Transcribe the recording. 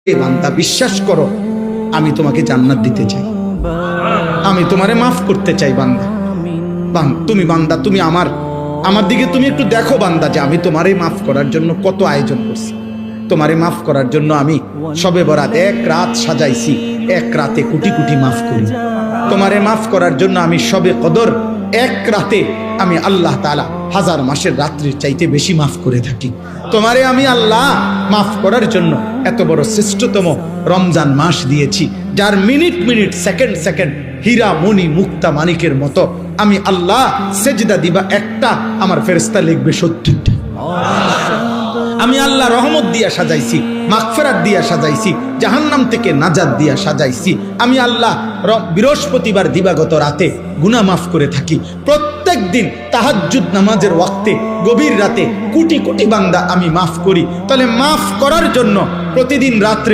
বান্দা বিশ্বাস করো, আমি তোমাকে জান্নাত দিতে চাই, আমি তোমারে মাফ করতে চাই। বান্দা তুমি বান্দা, তুমি আমার দিকে তুমি একটু দেখো বান্দা, যে আমি তোমারে মাফ করার জন্য কত আয়োজন করছি। তোমারে মাফ করার জন্য আমি শবে বরাত এক রাত সাজাইছি, এক রাতে কোটি কোটি মাফ করি। তোমারে মাফ করার জন্য আমি শবে কদর এক রাতে আমি আল্লাহ তাআলা হাজার মাসের রাত্রির চাইতে বেশি মাফ করে থাকি। তোমারে আমি আল্লাহ মাফ করার জন্য এত বড় শ্রেষ্ঠতম রমজান মাস দিয়েছি, যার মিনিট মিনিট সেকেন্ড সেকেন্ড হীরা মণি মুক্তা মানিকের মতো আমি আল্লাহ সেজদা দিবা একটা, আমার ফেরেশতা লিখবে 70টা। আমি আল্লাহ রহমত দিয়া সাজাইছি, মাগফিরাত দিয়া সাজাইছি, জাহান্নাম থেকে নাজাত দিয়া সাজাইছি। আমি আল্লাহ বৃহস্পতিবার দিবাগত রাতে গুনাহ মাফ করে থাকি। প্রত্যেক দিন তাহাজ্জুদ নামাজের ওয়াক্তে গভীর রাতে কোটি কোটি বান্দা আমি মাফ করি। তাহলে মাফ করার জন্য প্রতিদিন রাত্রে